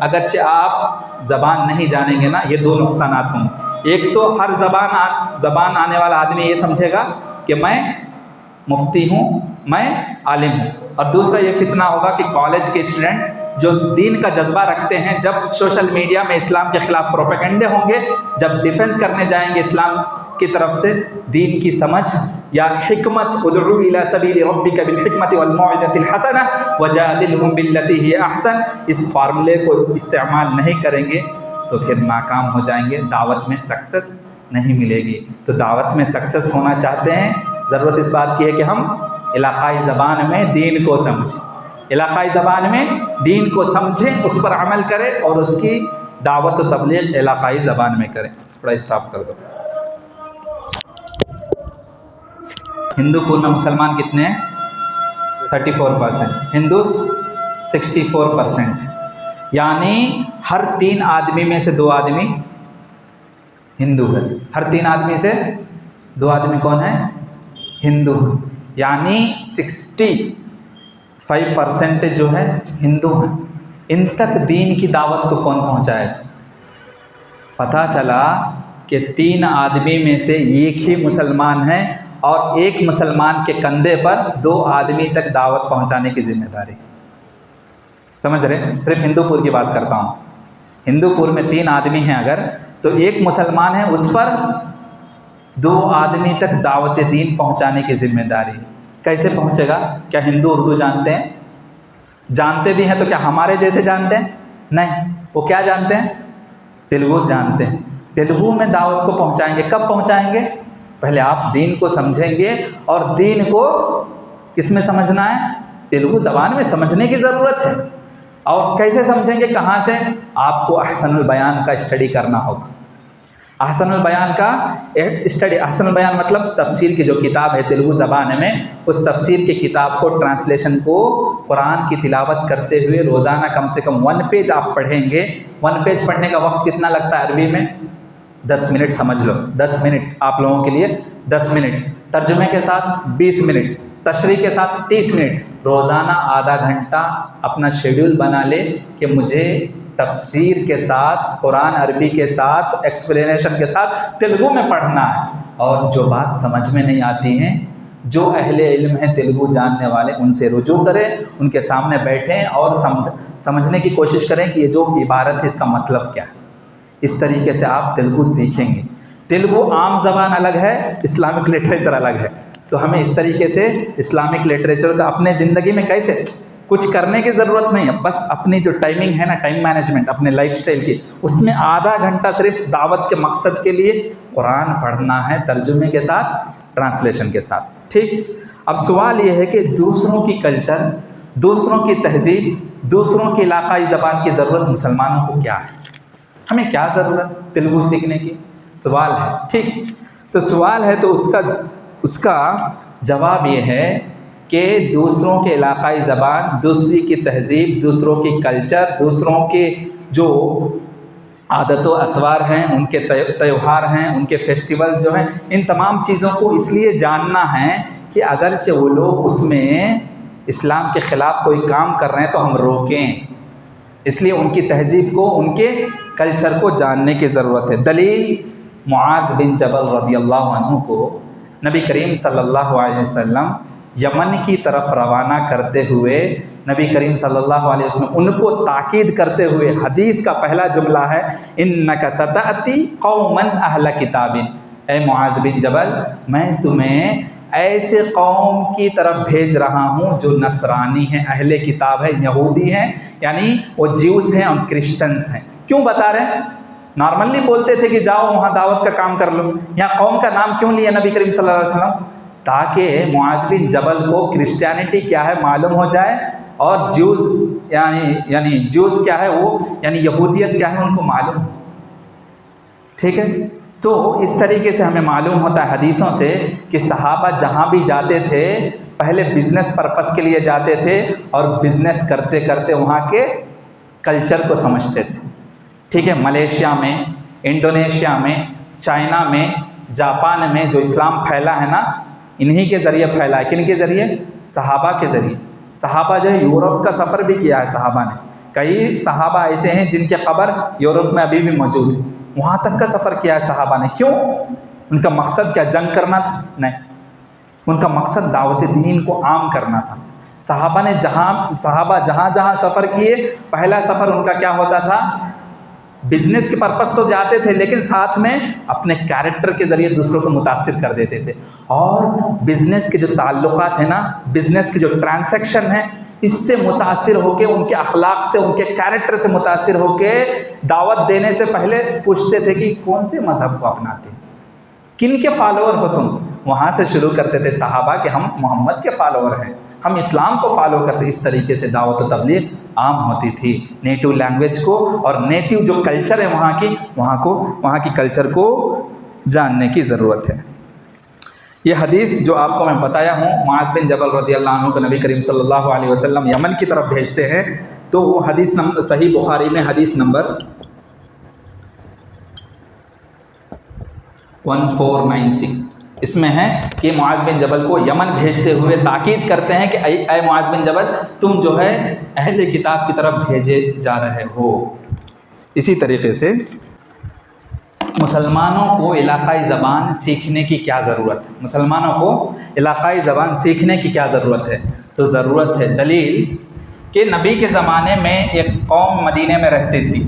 اگرچہ آپ زبان نہیں جانیں گے نا، یہ دو نقصانات ہوں گے۔ ایک تو ہر زبان آنے والا آدمی یہ سمجھے گا کہ میں مفتی ہوں، میں عالم ہوں، اور دوسرا یہ فتنہ ہوگا کہ کالج کے اسٹوڈنٹ جو دین کا جذبہ رکھتے ہیں، جب سوشل میڈیا میں اسلام کے خلاف پروپیگنڈے ہوں گے، جب ڈیفنس کرنے جائیں گے اسلام کی طرف سے، دین کی سمجھ یا حکمت، ادعو الی سبیل ربک بالحکمت والموعظۃ الحسنہ وجادلہم باللتی ہی احسن، اس فارمولے کو استعمال نہیں کریں گے تو پھر ناکام ہو جائیں گے، دعوت میں سکسیس نہیں ملے گی۔ تو دعوت میں سکسیس ہونا چاہتے ہیں، ضرورت اس بات کی ہے کہ ہم علاقائی زبان میں دین کو سمجھیں، علاقائی زبان میں دین کو سمجھیں، اس پر عمل کریں اور اس کی دعوت و تبلیغ علاقائی زبان میں کریں۔ تھوڑا اسٹاپ کر دو۔ ہندو پور میں مسلمان کتنے ہیں؟ 34%، ہندوز 64%، یعنی ہر 3 آدمی میں سے 2 آدمی ہندو ہے۔ ہر 3 آدمی سے 2 آدمی کون ہیں؟ ہندو، یعنی 65% جو ہے ہندو ہیں۔ ان تک دین کی دعوت کو کون پہنچائے؟ پتہ چلا کہ 3 آدمی میں سے ایک ہی مسلمان ہیں، اور ایک مسلمان کے کندھے پر 2 آدمی تک دعوت پہنچانے کی ذمہ داری۔ سمجھ رہے؟ صرف ہندو پور کی بات کرتا ہوں۔ ہندو پور میں 3 آدمی ہیں اگر، تو ایک مسلمان ہے، اس پر 2 آدمی تک دعوت دین پہنچانے کی ذمہ داری۔ کیسے پہنچے گا؟ کیا ہندو اردو جانتے ہیں؟ جانتے بھی ہیں تو کیا ہمارے جیسے جانتے ہیں؟ نہیں، وہ کیا جانتے ہیں؟ تیلگو جانتے ہیں۔ تیلگو میں دعوت کو پہنچائیں گے۔ کب پہنچائیں گے؟ پہلے آپ دین کو سمجھیں گے، اور دین کو کس میں سمجھنا ہے؟ تیلگو زبان میں سمجھنے کی ضرورت ہے۔ اور کیسے سمجھیں گے؟ کہاں سے؟ آپ کو احسن البیان کا اسٹڈی کرنا ہوگا۔ احسن البیان کا اسٹڈی، احسن البیان مطلب تفسیر کی جو کتاب ہے تیلگو زبان میں، اس تفسیر کی کتاب کو، ٹرانسلیشن کو قرآن کی تلاوت کرتے ہوئے روزانہ کم سے کم 1 پیج آپ پڑھیں گے۔ 1 پیج پڑھنے کا وقت کتنا لگتا ہے عربی میں؟ 10 منٹ سمجھ لو، 10 منٹ آپ لوگوں کے لیے، 10 منٹ ترجمے کے ساتھ 20 منٹ، تشریح کے ساتھ 30 منٹ، روزانہ آدھا گھنٹہ اپنا شیڈول بنا لے کہ مجھے تفسیر کے ساتھ، قرآن عربی کے ساتھ، ایکسپلینیشن کے ساتھ تیلگو میں پڑھنا ہے۔ اور جو بات سمجھ میں نہیں آتی ہیں، جو اہل علم ہیں تیلگو جاننے والے، ان سے رجوع کریں، ان کے سامنے بیٹھیں اور سمجھنے کی کوشش کریں کہ یہ جو عبارت ہے اس کا مطلب کیا ہے۔ اس طریقے سے آپ تیلگو سیکھیں گے۔ تیلگو عام زبان الگ ہے، اسلامک لٹریچر الگ ہے، تو ہمیں اس طریقے سے اسلامک لٹریچر کا اپنے زندگی میں کیسے کچھ کرنے کی ضرورت نہیں ہے، بس اپنی جو ٹائمنگ ہے نا، ٹائم مینجمنٹ اپنے لائف سٹائل کی، اس میں آدھا گھنٹہ صرف دعوت کے مقصد کے لیے قرآن پڑھنا ہے، ترجمے کے ساتھ، ٹرانسلیشن کے ساتھ۔ ٹھیک؟ اب سوال یہ ہے کہ دوسروں کی کلچر، دوسروں کی تہذیب، دوسروں کی علاقائی زبان کی ضرورت مسلمانوں کو کیا ہے؟ ہمیں کیا ضرورت تیلگو سیکھنے کی؟ سوال ہے۔ ٹھیک، تو سوال ہے تو اس کا جواب یہ ہے کہ دوسروں کے علاقائی زبان، دوسری کی تہذیب، دوسروں کی کلچر، دوسروں کے جو عادت و اطوار ہیں، ان کے تہوار ہیں، ان کے فیسٹیولز جو ہیں، ان تمام چیزوں کو اس لیے جاننا ہے کہ اگرچہ وہ لوگ اس میں اسلام کے خلاف کوئی کام کر رہے ہیں تو ہم روکیں۔ اس لیے ان کی تہذیب کو، ان کے کلچر کو جاننے کی ضرورت ہے۔ دلیل، معاذ بن جبل رضی اللہ عنہ کو نبی کریم صلی اللہ علیہ وسلم یمن کی طرف روانہ کرتے ہوئے، نبی کریم صلی اللہ علیہ وسلم ان کو تاکید کرتے ہوئے حدیث کا پہلا جملہ ہے اِنَّكَ سَتَأْتِي قَوْمًا أَهْلَ كِتَابٍ، اے معاذ بن جبل، میں تمہیں ایسے قوم کی طرف بھیج رہا ہوں جو نصرانی ہیں، اہل کتاب ہیں، یہودی ہیں، یعنی وہ جیوز ہیں اور کرسچنز ہیں۔ کیوں بتا رہے ہیں؟ نارملی بولتے تھے کہ جاؤ وہاں دعوت کا کام کر لو، یہاں قوم کا نام کیوں لیا نبی کریم صلی اللہ علیہ وسلم؟ تاکہ معاذ بن جبل کو کرسچینٹی کیا ہے معلوم ہو جائے، اور جیوز یعنی جیوز کیا ہے وہ، یعنی یہودیت کیا ہے ان کو معلوم۔ ٹھیک ہے؟ تو اس طریقے سے ہمیں معلوم ہوتا ہے حدیثوں سے کہ صحابہ جہاں بھی جاتے تھے پہلے بزنس پرپس کے لیے جاتے تھے، اور بزنس کرتے کرتے وہاں کے کلچر کو سمجھتے تھے۔ ٹھیک ہے؟ ملیشیا میں، انڈونیشیا میں، چائنا میں، جاپان میں جو اسلام پھیلا ہے نا، انہی کے ذریعے پھیلا ہے۔ کن کے ذریعے؟ صحابہ کے ذریعے۔ صحابہ جو ہے یورپ کا سفر بھی کیا ہے صحابہ نے، کئی صحابہ ایسے ہیں جن کے قبر یورپ میں ابھی بھی موجود ہے، وہاں تک کا سفر کیا ہے صحابہ نے. کیوں؟ ان کا مقصد کیا جنگ کرنا تھا؟ نہیں، ان کا مقصد دعوت دین کو عام کرنا تھا. صحابہ جہاں جہاں سفر کیے، پہلا سفر ان کا کیا ہوتا تھا؟ بزنس کے پرپس تو جاتے تھے، لیکن ساتھ میں اپنے کیریکٹر کے ذریعے دوسروں کو متاثر کر دیتے تھے. اور بزنس کے جو تعلقات ہیں نا، بزنس کے جو ٹرانزیکشن ہیں، اس سے متاثر ہو کے، ان کے اخلاق سے، ان کے کیریکٹر سے متاثر ہو کے دعوت دینے سے پہلے پوچھتے تھے کہ کون سے مذہب کو اپناتے ہیں، کن کے فالوور ہو تم. وہاں سے شروع کرتے تھے صحابہ کہ ہم محمد کے فالوور ہیں، ہم اسلام کو فالو کرتے. اس طریقے سے دعوت و تبلیغ عام ہوتی تھی. نیٹو لینگویج کو اور نیٹو جو کلچر ہے وہاں کی کلچر کو جاننے کی ضرورت ہے. یہ حدیث جو آپ کو میں بتایا ہوں، معاذ بن جبل رضی اللہ عنہ کو نبی کریم صلی اللہ علیہ وسلم یمن کی طرف بھیجتے ہیں، تو وہ حدیث نمبر صحیح بخاری میں حدیث نمبر 1496 اس میں ہے کہ معاذ بن جبل کو یمن بھیجتے ہوئے تاکید کرتے ہیں کہ اے معاذ بن جبل، تم جو ہے اہل کتاب کی طرف بھیجے جا رہے ہو. اسی طریقے سے مسلمانوں کو علاقائی زبان سیکھنے کی کیا ضرورت ہے؟ مسلمانوں کو علاقائی زبان سیکھنے کی کیا ضرورت ہے؟ تو ضرورت ہے، دلیل کہ نبی کے زمانے میں ایک قوم مدینے میں رہتی تھی.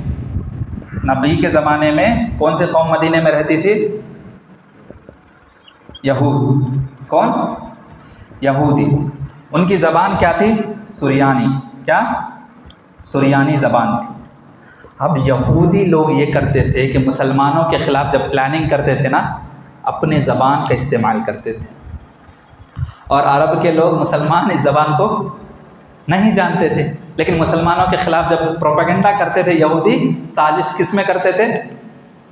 نبی کے زمانے میں کون سی قوم مدینے میں رہتی تھی؟ یہود. کون؟ یہودی. ان کی زبان کیا تھی؟ سریانی. کیا؟ سریانی زبان تھی. اب یہودی لوگ یہ کرتے تھے کہ مسلمانوں کے خلاف جب پلاننگ کرتے تھے نا، اپنے زبان کا استعمال کرتے تھے. اور عرب کے لوگ مسلمان اس زبان کو نہیں جانتے تھے، لیکن مسلمانوں کے خلاف جب پروپیگنڈا کرتے تھے یہودی، سازش کس میں کرتے تھے؟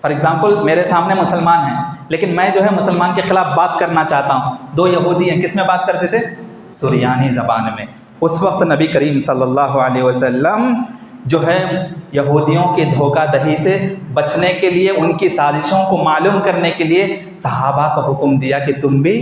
فار ایگزامپل میرے سامنے مسلمان ہیں، لیکن میں جو ہے مسلمان کے خلاف بات کرنا چاہتا ہوں. دو یہودی ہیں، کس میں بات کرتے تھے؟ سریانی زبان میں. اس وقت نبی کریم صلی اللہ علیہ وسلم جو ہے یہودیوں کی دھوکہ دہی سے بچنے کے لیے، ان کی سازشوں کو معلوم کرنے کے لیے صحابہ کو حکم دیا کہ تم بھی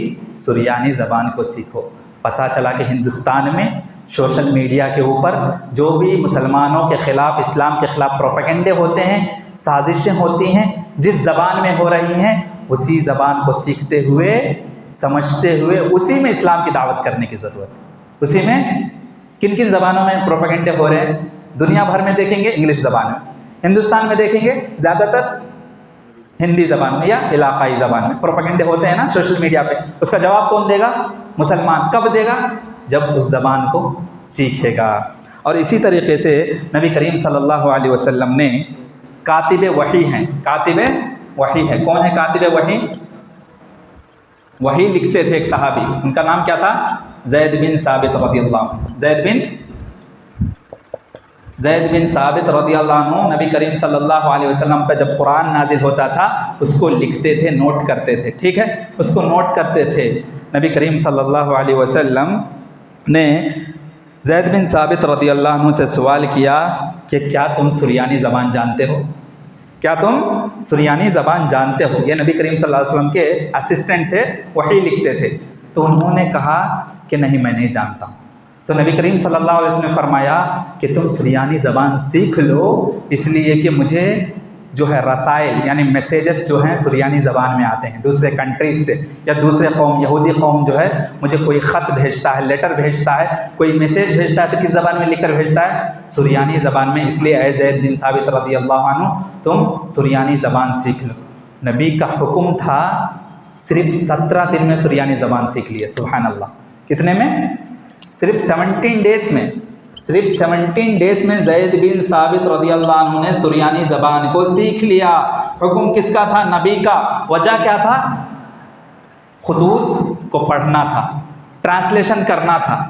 سریانی زبان کو سیکھو. پتہ چلا کہ ہندوستان میں سوشل میڈیا کے اوپر جو بھی مسلمانوں کے خلاف، اسلام کے خلاف پروپیگنڈے ہوتے ہیں، سازشیں ہوتی ہیں، جس زبان میں ہو رہی ہیں اسی زبان کو سیکھتے ہوئے، سمجھتے ہوئے اسی میں اسلام کی دعوت کرنے کی ضرورت ہے. اسی میں کن کن زبانوں میں پروپیگنڈے ہو رہے ہیں؟ دنیا بھر میں دیکھیں گے انگلش زبان میں، ہندوستان میں دیکھیں گے زیادہ تر ہندی زبان میں یا علاقائی زبان میں پروپیگنڈے ہوتے ہیں نا سوشل میڈیا پہ. اس کا جواب کون دے گا؟ مسلمان. کب دے گا؟ جب اس زبان کو سیکھے گا. اور اسی طریقے سے نبی کریم صلی اللہ علیہ وسلم نے کاتب وحی ہیں، کاتب وحی ہے. کون ہے کاتب وحی؟ وحی لکھتے تھے ایک صحابی، ان کا نام کیا تھا؟ زید بن ثابت رضی اللہ عنہ. زید بن ثابت رضی اللہ عنہ نبی کریم صلی اللہ علیہ وسلم پہ جب قرآن نازل ہوتا تھا اس کو لکھتے تھے، نوٹ کرتے تھے. ٹھیک ہے، اس کو نوٹ کرتے تھے. نبی کریم صلی اللہ علیہ وسلم نے زید بن ثابت رضی اللہ عنہ سے سوال کیا کہ کیا تم سریانی زبان جانتے ہو؟ کیا تم سریانی زبان جانتے ہو؟ یہ نبی کریم صلی اللہ علیہ وسلم کے اسسٹنٹ تھے، وحی لکھتے تھے. تو انہوں نے کہا کہ نہیں، میں نہیں جانتا ہوں. تو نبی کریم صلی اللہ علیہ وسلم نے فرمایا کہ تم سریانی زبان سیکھ لو، اس لیے کہ مجھے جو ہے رسائل یعنی میسیجز جو ہیں سریانی زبان میں آتے ہیں دوسرے کنٹریز سے، یا دوسرے قوم، یہودی قوم جو ہے مجھے کوئی خط بھیجتا ہے، لیٹر بھیجتا ہے، کوئی میسیج بھیجتا ہے تو کس زبان میں لکھ کر بھیجتا ہے؟ سریانی زبان میں. اس لیے اے زید بن ثابت رضی اللہ عنہ تم سریانی زبان سیکھ لو. نبی کا حکم تھا، صرف 17 دن میں سریانی زبان سیکھ لیے. سبحان اللہ. کتنے میں؟ صرف 17 ڈیز میں. صرف 17 ڈیز میں زید بن ثابت رضی اللہ عنہ نے سریانی زبان کو سیکھ لیا. حکم کس کا تھا؟ نبی کا. وجہ کیا تھا؟ خطوط کو پڑھنا تھا، ٹرانسلیشن کرنا تھا.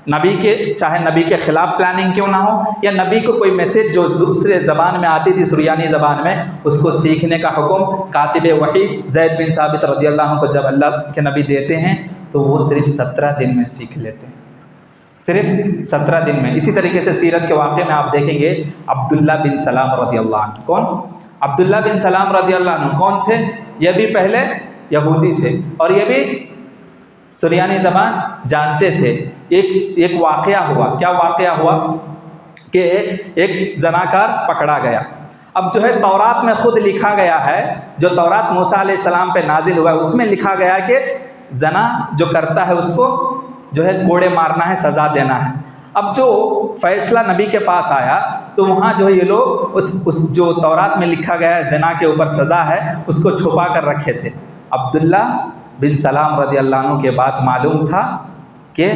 نبی کے، چاہے نبی کے خلاف پلاننگ کیوں نہ ہو، یا نبی کو کوئی میسیج جو دوسرے زبان میں آتی تھی سریانی زبان میں، اس کو سیکھنے کا حکم کاتب وحی زید بن ثابت رضی اللہ عنہ کو جب اللہ کے نبی دیتے ہیں تو وہ صرف 17 دن میں سیکھ لیتے ہیں. صرف 17 دن میں. اسی طریقے سے سیرت کے واقعے میں آپ دیکھیں گے عبداللہ بن سلام رضی اللہ عنہ. کون؟ عبداللہ بن سلام رضی اللہ عنہ کون تھے؟ یہ بھی پہلے یہودی تھے اور یہ بھی سریانی زبان جانتے تھے. ایک واقعہ ہوا. کیا واقعہ ہوا کہ ایک زناکار پکڑا گیا. اب جو ہے تورات میں خود لکھا گیا ہے، جو تورات موسیٰ علیہ السلام پہ نازل ہوا ہے اس میں لکھا گیا کہ زنا جو کرتا ہے اس کو جو ہے کوڑے مارنا ہے، سزا دینا ہے. اب جو فیصلہ نبی کے پاس آیا تو وہاں جو ہے یہ لوگ اس جو تورات میں لکھا گیا ہے زنا کے اوپر سزا ہے اس کو چھپا کر رکھے تھے. عبداللہ بن سلام رضی اللہ عنہ کے بات معلوم تھا کہ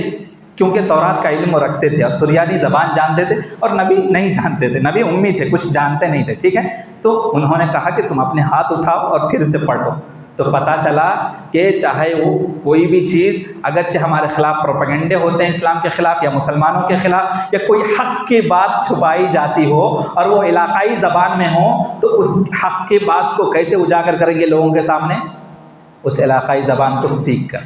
کیونکہ تورات کا علم رکھتے تھے اور سریانی زبان جانتے تھے اور نبی نہیں جانتے تھے، نبی امی تھے، کچھ جانتے نہیں تھے، ٹھیک ہے. تو انہوں نے کہا کہ تم اپنے ہاتھ اٹھاؤ اور پھر سے پڑھو. تو پتہ چلا کہ چاہے وہ کوئی بھی چیز اگرچہ ہمارے خلاف پروپیگنڈے ہوتے ہیں اسلام کے خلاف یا مسلمانوں کے خلاف، یا کوئی حق کی بات چھپائی جاتی ہو اور وہ علاقائی زبان میں ہو تو اس حق کی بات کو کیسے اجاگر کریں گے لوگوں کے سامنے؟ اس علاقائی زبان کو سیکھ کر.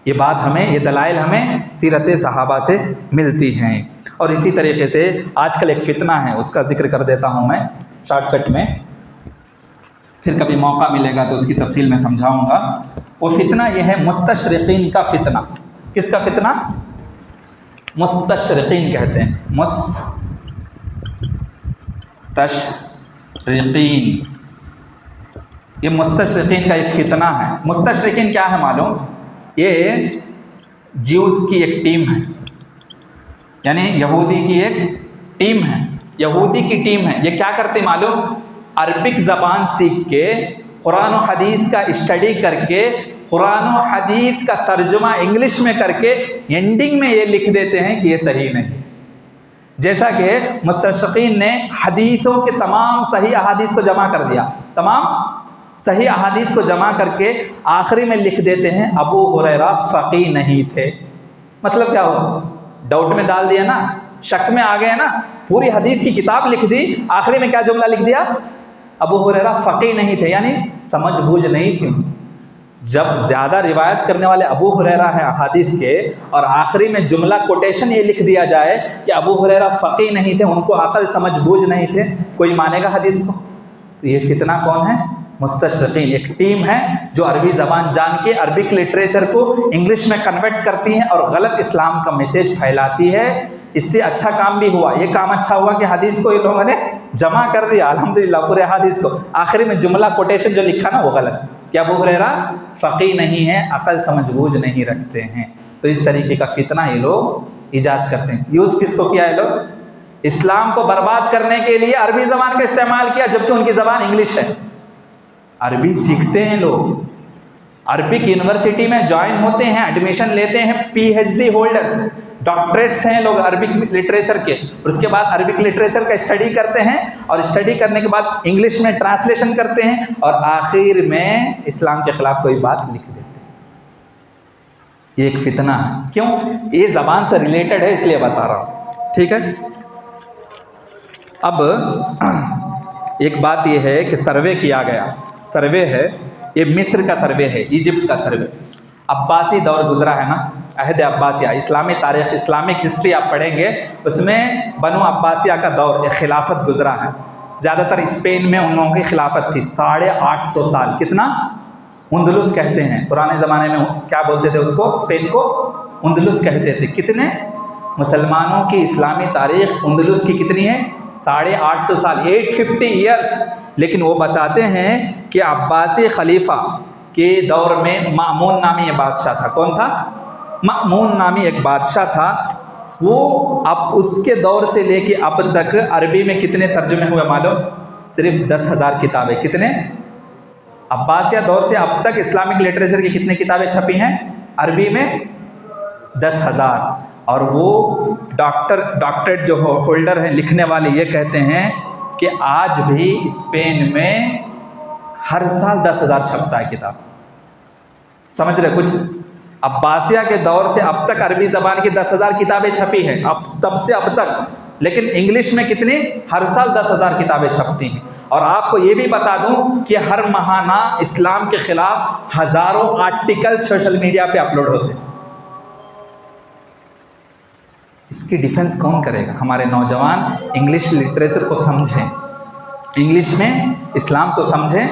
یہ بات ہمیں، یہ دلائل ہمیں سیرت صحابہ سے ملتی ہیں. اور اسی طریقے سے آج کل ایک فتنہ ہے، اس کا ذکر کر دیتا ہوں میں شارٹ کٹ میں، پھر کبھی موقع ملے گا تو اس کی تفصیل میں سمجھاؤں گا. وہ فتنہ یہ ہے مستشرقین کا فتنہ. کس کا فتنہ؟ مستشرقین کہتے ہیں، مستشرقین. یہ مستشرقین کا ایک فتنہ ہے. مستشرقین کیا ہے معلوم؟ یہ جیوز کی ایک ٹیم ہے، یعنی یہودی کی ایک ٹیم ہے، یہودی کی ٹیم ہے. یہ کیا کرتے معلوم؟ عربک زبان سیکھ کے قرآن و حدیث کا اسٹڈی کر کے قرآن و حدیث کا ترجمہ انگلش میں کر کے اینڈنگ میں یہ لکھ دیتے ہیں کہ یہ صحیح نہیں. جیسا کہ مستشرقین نے حدیثوں کے تمام صحیح احادیث کو جمع کر دیا، تمام صحیح احادیث کو جمع کر کے آخری میں لکھ دیتے ہیں ابو ہریرہ فقیہ نہیں تھے. مطلب کیا ہوا؟ ڈاؤٹ میں ڈال دیا نا، شک میں آ گئے نا. پوری حدیث کی کتاب لکھ دی، آخری میں کیا جملہ لکھ دیا؟ ابو ہریرہ فقیہ نہیں تھے، یعنی سمجھ بوجھ نہیں تھی. جب زیادہ روایت کرنے والے ابو ہریرہ ہیں احادیث کے اور آخری میں جملہ کوٹیشن یہ لکھ دیا جائے کہ ابو ہریرہ فقیہ نہیں تھے، ان کو عقل سمجھ بوجھ نہیں تھے، کوئی مانے گا حدیث کو؟ تو یہ فتنہ کون ہے؟ مستشرقین. ایک ٹیم ہے جو عربی زبان جان کے عربک لٹریچر کو انگلش میں کنورٹ کرتی ہے اور غلط اسلام کا میسیج پھیلاتی ہے. اس سے اچھا کام بھی ہوا، یہ کام اچھا ہوا کہ حدیث کو یہ لوگوں نے جمع کر دیا الحمدللہ پورے حدیث کو. آخری میں جملہ کوٹیشن جو لکھا نا وہ غلط، کہ ابو ہریرہ فقیہ نہیں ہے، عقل سمجھ بوجھ نہیں رکھتے ہیں. تو اس طریقے کا فتنہ یہ لوگ ایجاد کرتے ہیں. یوز کس کو کیا ہے لوگ؟ اسلام کو برباد کرنے کے لیے عربی زبان کا استعمال کیا، جبکہ ان کی زبان انگلش ہے. عربی سیکھتے ہیں لوگ، عربک یونیورسٹی میں جوائن ہوتے ہیں، ایڈمیشن لیتے ہیں، پی ایچ ڈی ہولڈرز، ڈاکٹریٹس ہیں لوگ عربک لٹریچر کے، اور اس کے بعد عربک لٹریچر کا اسٹڈی کرتے ہیں اور اسٹڈی کرنے کے بعد انگلش میں ٹرانسلیشن کرتے ہیں اور آخر میں اسلام کے خلاف کوئی بات لکھ دیتے ہیں. یہ ایک فتنہ ہے. کیوں؟ یہ زبان سے ریلیٹڈ ہے اس لیے بتا رہا ہوں، ٹھیک ہے. اب ایک بات یہ ہے کہ سروے کیا گیا، سروے ہے یہ مصر کا سروے ہے، ایجپٹ کا سروے. عباسی دور گزرا ہے نا، عہد عباسیہ، اسلامی تاریخ، اسلامک ہسٹری آپ پڑھیں گے اس میں بنو عباسیہ کا دور، ایک خلافت گزرا ہے. زیادہ تر اسپین میں ان لوگوں کی خلافت تھی 850 سال. کتنا؟ اندلس کہتے ہیں، پرانے زمانے میں کیا بولتے تھے اس کو؟ اسپین کو اندلس کہتے تھے. کتنے؟ مسلمانوں کی اسلامی تاریخ اندلس کی کتنی ہے؟ 850 سال، 850 ایئرس. لیکن وہ بتاتے ہیں کہ عباسی خلیفہ کے دور میں مأمون نامی ایک بادشاہ تھا. کون تھا؟ مأمون نامی ایک بادشاہ تھا. وہ اب اس کے دور سے لے کے اب تک عربی میں کتنے ترجمے ہوئے معلوم؟ صرف 10,000 کتابیں. کتنے؟ عباسیہ دور سے اب تک اسلامک لٹریچر کی کتنے کتابیں چھپی ہیں عربی میں؟ 10,000. اور وہ ڈاکٹریٹ جو ہولڈر ہیں، لکھنے والے، یہ کہتے ہیں کہ آج بھی اسپین میں ہر سال 10,000 چھپتا ہے کتاب. سمجھ رہے کچھ؟ عباسیہ کے دور سے اب تک عربی زبان کی 10,000 کتابیں چھپی ہیں، اب تب سے اب تک. لیکن انگلش میں کتنی؟ ہر سال 10,000 کتابیں چھپتی ہیں. اور آپ کو یہ بھی بتا دوں کہ ہر ماہانہ اسلام کے خلاف ہزاروں آرٹیکل سوشل میڈیا پہ اپلوڈ ہوتے ہیں. اس کی ڈیفنس کون کرے گا؟ ہمارے نوجوان انگلش لٹریچر کو سمجھیں، انگلش میں اسلام کو سمجھیں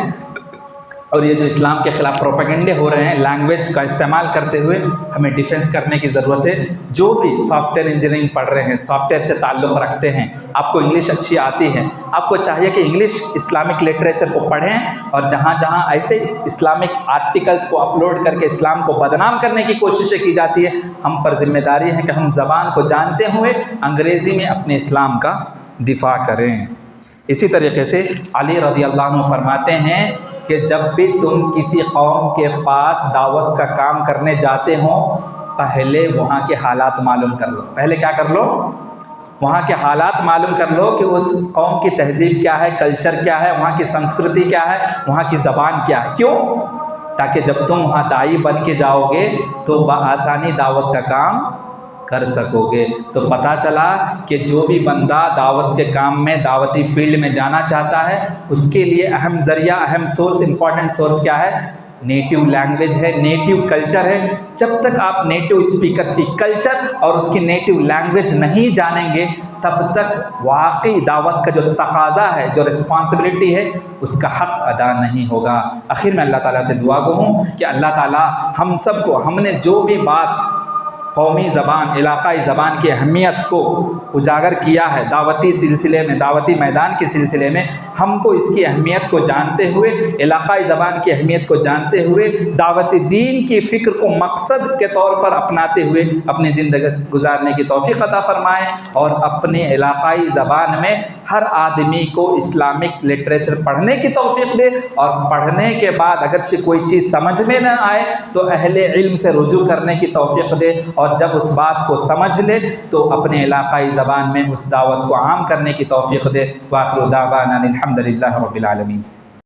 اور یہ جو اسلام کے خلاف پروپیگنڈے ہو رہے ہیں لینگویج کا استعمال کرتے ہوئے، ہمیں ڈیفینس کرنے کی ضرورت ہے۔ جو بھی سافٹ ویئر انجینئرنگ پڑھ رہے ہیں، سافٹ ویئر سے تعلق رکھتے ہیں، آپ کو انگلش اچھی آتی ہے، آپ کو چاہیے کہ انگلش اسلامک لٹریچر کو پڑھیں، اور جہاں جہاں ایسے اسلامک آرٹیکلس کو اپلوڈ کر کے اسلام کو بدنام کرنے کی کوششیں کی جاتی ہے، ہم پر ذمہ داری ہے کہ ہم زبان کو جانتے ہوئے انگریزی میں اپنے اسلام کا دفاع کریں۔ اسی طریقے سے علی رضی اللہ عنہ فرماتے ہیں کہ جب بھی تم کسی قوم کے پاس دعوت کا کام کرنے جاتے ہو، پہلے وہاں کے حالات معلوم کر لو۔ پہلے کیا کر لو؟ وہاں کے حالات معلوم کر لو کہ اس قوم کی تہذیب کیا ہے، کلچر کیا ہے، وہاں کی سنسکرتی کیا ہے، وہاں کی زبان کیا ہے۔ کیوں؟ تاکہ جب تم وہاں داعی بن کے جاؤ گے تو بآسانی دعوت کا کام کر سکو گے۔ تو پتہ چلا کہ جو بھی بندہ دعوت کے کام میں، دعوتی فیلڈ میں جانا چاہتا ہے، اس کے لیے اہم ذریعہ، اہم سورس، امپورٹنٹ سورس کیا ہے؟ نیٹیو لینگویج ہے، نیٹیو کلچر ہے۔ جب تک آپ نیٹیو اسپیکرس کی کلچر اور اس کی نیٹیو لینگویج نہیں جانیں گے، تب تک واقعی دعوت کا جو تقاضا ہے، جو رسپانسبلٹی ہے، اس کا حق ادا نہیں ہوگا۔ آخر میں اللہ تعالیٰ سے دعا گو ہوں کہ اللہ تعالیٰ ہم سب کو، ہم نے جو بھی بات قومی زبان، علاقائی زبان کی اہمیت کو اجاگر کیا ہے دعوتی سلسلے میں، دعوتی میدان کے سلسلے میں، ہم کو اس کی اہمیت کو جانتے ہوئے، علاقائی زبان کی اہمیت کو جانتے ہوئے، دعوت دین کی فکر کو مقصد کے طور پر اپناتے ہوئے اپنی زندگی گزارنے کی توفیق عطا فرمائے، اور اپنے علاقائی زبان میں ہر آدمی کو اسلامک لٹریچر پڑھنے کی توفیق دے، اور پڑھنے کے بعد اگرچہ کوئی چیز سمجھ میں نہ آئے تو اہل علم سے رجوع کرنے کی توفیق دے، اور جب اس بات کو سمجھ لے تو اپنے علاقائی زبان میں اس دعوت کو عام کرنے کی توفیق دے۔ وآخر دعوانا الحمد للہ رب العالمین۔